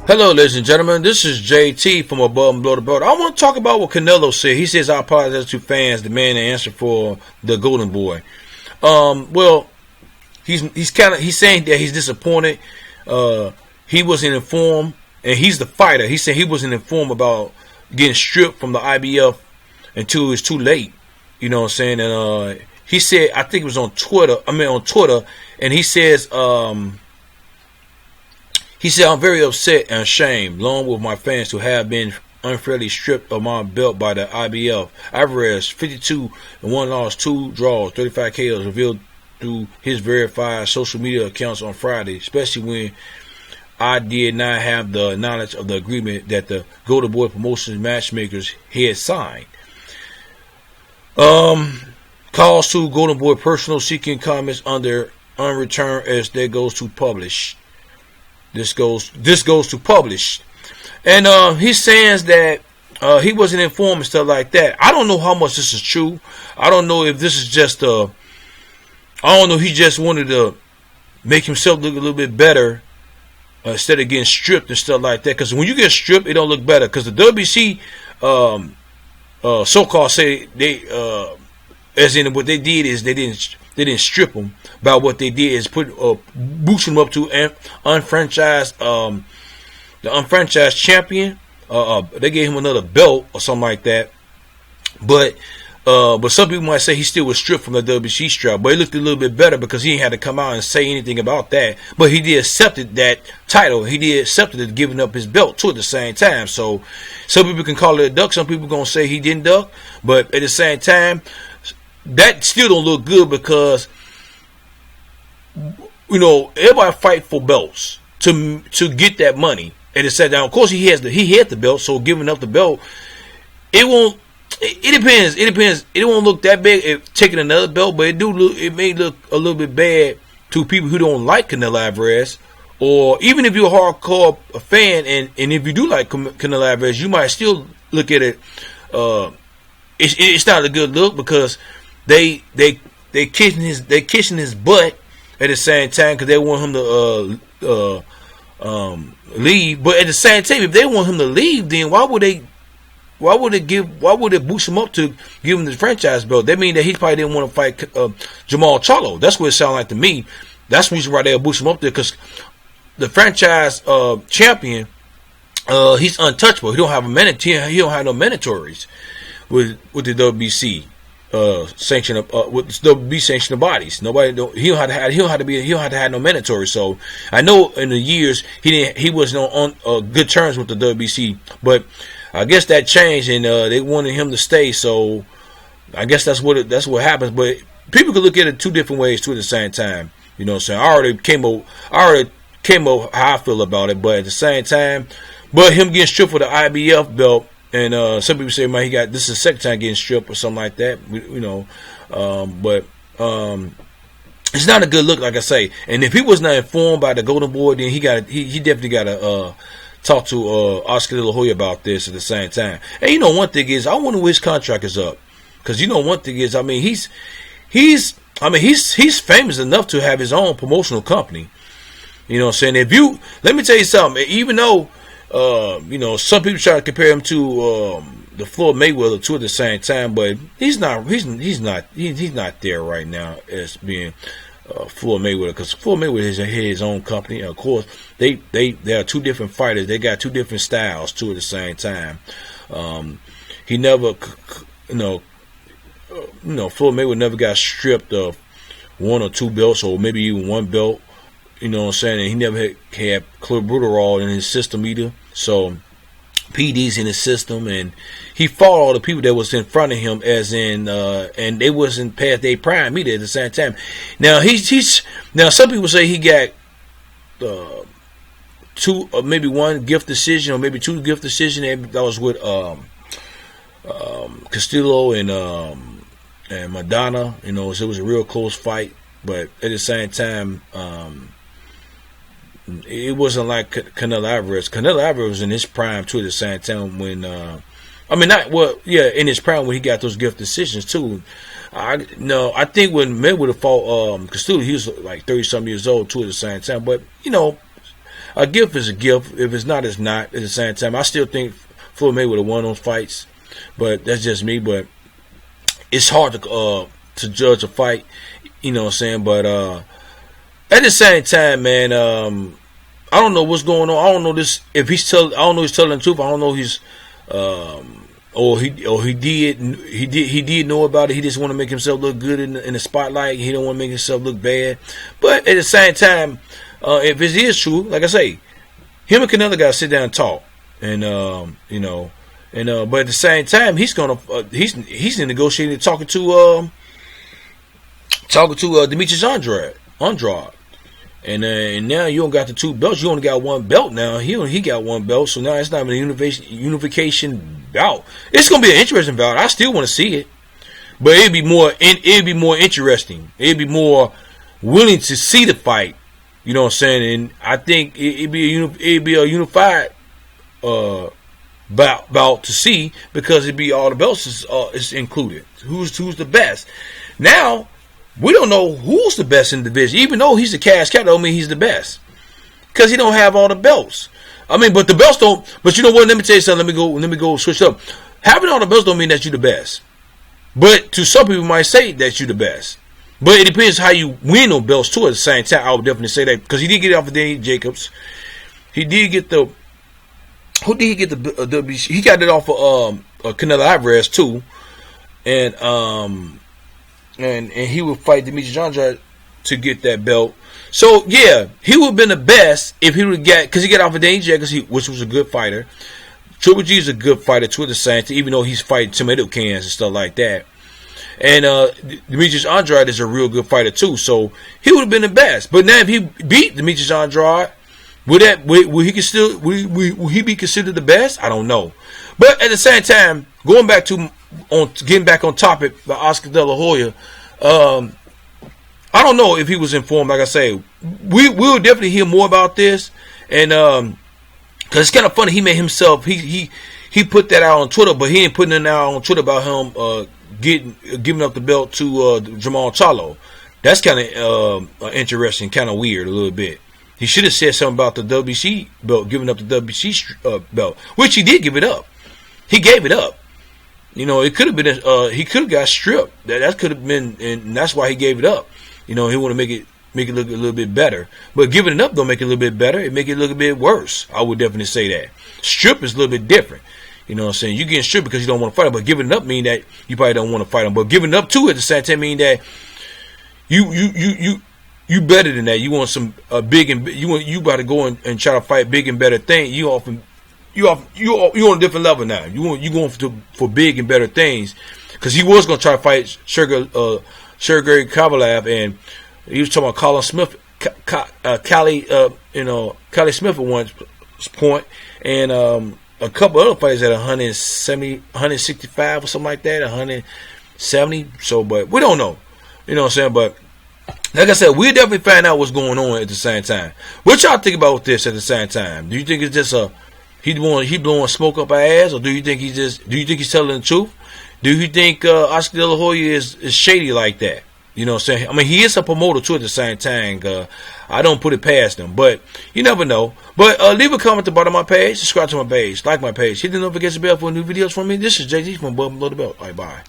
Hello, ladies and gentlemen. This is JT from Above and Below the Belt. I want to talk about what Canelo said. He says, "I apologize to fans demanding an answer for the Golden Boy." Well, he's saying that he's disappointed. He wasn't informed, and he's the fighter. He said he wasn't informed about getting stripped from the IBF until it was too late. You know what I'm saying? And he said, I think it was on Twitter. On Twitter, and he says. He said, "I'm very upset and ashamed, along with my fans, who have been unfairly stripped of my belt by the IBF. Alvarez, 52 and 1 loss, 2 draws, 35 KOs, revealed through his verified social media accounts on Friday, especially when I did not have the knowledge of the agreement that the Golden Boy Promotions matchmakers had signed." Calls to Golden Boy personal seeking comments under unreturned as that goes to publish. This goes to publish, and he's saying that he wasn't informed and stuff like that. I don't know how much this is true. I don't know if this is just I don't know. He just wanted to make himself look a little bit better instead of getting stripped and stuff like that. Because when you get stripped, it don't look better. Because the WBC so-called say they as in what they did is they didn't strip him. About what they did is boost him up to unfranchised the unfranchised champion. They gave him another belt or something like that. But some people might say he still was stripped from the WBC strap. But he looked a little bit better because he didn't have to come out and say anything about that. But he did accepted that title. He did accepted it, giving up his belt too at the same time. So some people can call it a duck. Some people gonna say he didn't duck. But at the same time, that still don't look good because, you know, everybody fight for belts to get that money. And it said down. Of course, he had the belt, so giving up the belt, it won't. It depends. It depends. It won't look that big if taking another belt, but it may look a little bit bad to people who don't like Canelo Alvarez, or even if you're a hardcore fan and if you do like Canelo Alvarez, you might still look at it. It's not a good look because they kissing his butt at the same time because they want him to leave. But at the same time, if they want him to leave, then why would they boost him up to give him the franchise belt? That means that he probably didn't want to fight Jamal Charlo. That's what it sounds like to me. That's the reason why they'll boost him up there, because the franchise champion, he's untouchable. He don't have no mandatories with the WBC sanction with the WBC sanctioned bodies. He don't have to have no mandatory. So I know in the years he wasn't on good terms with the WBC, but I guess that changed and they wanted him to stay. So I guess that's what happens. But people could look at it two different ways too at the same time. You know what I'm saying? I already came up how I feel about it, but at the same time, but him getting stripped for the IBF belt, and some people say, man, this is the second time getting stripped or something like that. But it's not a good look, like I say. And if he was not informed by the Golden Boy, then he definitely got to talk to Oscar De La Hoya about this at the same time. And you know, one thing is, I wonder when his contract is up, because you know, one thing is, I mean, he's famous enough to have his own promotional company. You know what I'm saying? Let me tell you something. Even though, you know, some people try to compare him to the Floyd Mayweather too at the same time, but he's not there right now as being Floyd Mayweather, because Floyd Mayweather has his own company. And of course, they are two different fighters. They got two different styles too at the same time. He never, Floyd Mayweather never got stripped of one or two belts, or maybe even one belt. You know what I'm saying? And he never had clenbuterol in his system either. So PD's in his system, and he fought all the people that was in front of him, as in, and they wasn't past their prime either at the same time. Now now some people say he got two, or maybe one gift decision, or maybe two gift decision that was with Castillo and Madonna. You know, so it was a real close fight, but at the same time, it wasn't like Canelo Alvarez. Canelo Alvarez was in his prime too at the same time when, in his prime when he got those gift decisions too. I think when Mayweather fought Castillo, he was like 30-something years old too at the same time. But you know, A gift is a gift. If it's not, it's not. At the same time, I still think Floyd Mayweather won those fights, but that's just me. But it's hard to judge a fight, you know what I'm saying? But at the same time, man, I don't know what's going on. I don't know this if he's telling. I don't know if he's telling the truth. I don't know he's or he did know about it. He just want to make himself look good in the spotlight. He don't want to make himself look bad. But at the same time, if it is true, like I say, him and Canelo got to sit down and talk, and you know. And but at the same time, he's he's in negotiating, talking to Demetrius Andrade, and now you don't got the 2 belts. You only got 1 belt now. He got 1 belt, so now it's not a unification bout. It's gonna be an interesting bout. I still want to see it, but it'd be more interesting. It'd be more willing to see the fight. You know what I'm saying? And I think it'd be a unified bout to see, because it'd be all the belts is included. Who's the best? Now we don't know who's the best in the division. Even though he's the cash cow, don't mean he's the best, because he don't have all the belts. I mean, but the belts don't. But you know what? Let me tell you something. Let me go switch up. Having all the belts don't mean that you're the best. But to some people might say that you're the best. But it depends how you win on belts too. At the same time, I would definitely say that, because he did get it off of Danny Jacobs. He did get the. Who did he get the WBC? He got it off of Canelo Alvarez too, and he would fight Demetrius Andrade to get that belt. So yeah, he would have been the best if he would get, because he got off of Danny Jacobs, which was a good fighter. Triple G is a good fighter too, at the same time, even though he's fighting tomato cans and stuff like that. And Demetrius Andrade is a real good fighter too, so he would have been the best. But now if he beat Demetrius Andrade, will he be considered the best? I don't know. But at the same time, getting back on topic by Oscar De La Hoya, I don't know if he was informed. Like I say, we'll definitely hear more about this, and because it's kind of funny, he made himself he put that out on Twitter, but he ain't putting it out on Twitter about him giving up the belt to Jamal Charlo. That's kind of interesting, kind of weird a little bit. He should have said something about the WBC belt, giving up the WBC belt, which he did give it up. He gave it up. You know, it could have been he could have got stripped. That could have been, and that's why he gave it up. You know, he want to make it look a little bit better. But giving it up don't make it a little bit better. It make it look a bit worse. I would definitely say that. Strip is a little bit different. You know what I'm saying? You getting stripped because you don't want to fight him, but giving it up mean that you probably don't want to fight him. But giving it up too at the same time mean that you better than that. You want some big and you about to go and try to fight big and better things. You on a different level now. You going for big and better things, because he was gonna try to fight Sergey Kovalev, and he was talking about Colin Smith, Cali Smith at one point, and a couple other fighters at 170, 165 or something like that, 170. So, but we don't know. You know what I'm saying? But like I said, we'll definitely find out what's going on at the same time. What y'all think about this at the same time? Do you think it's just he blowing smoke up our ass, or do you think he's telling the truth? Do you think Oscar De La Hoya is shady like that? You know what I'm saying? I mean, he is a promoter too at the same time. I don't put it past him, but you never know. But leave a comment at the bottom of my page, subscribe to my page, like my page, hit the notification bell for new videos from me. This is JG from Above and Below the Belt. All right, bye.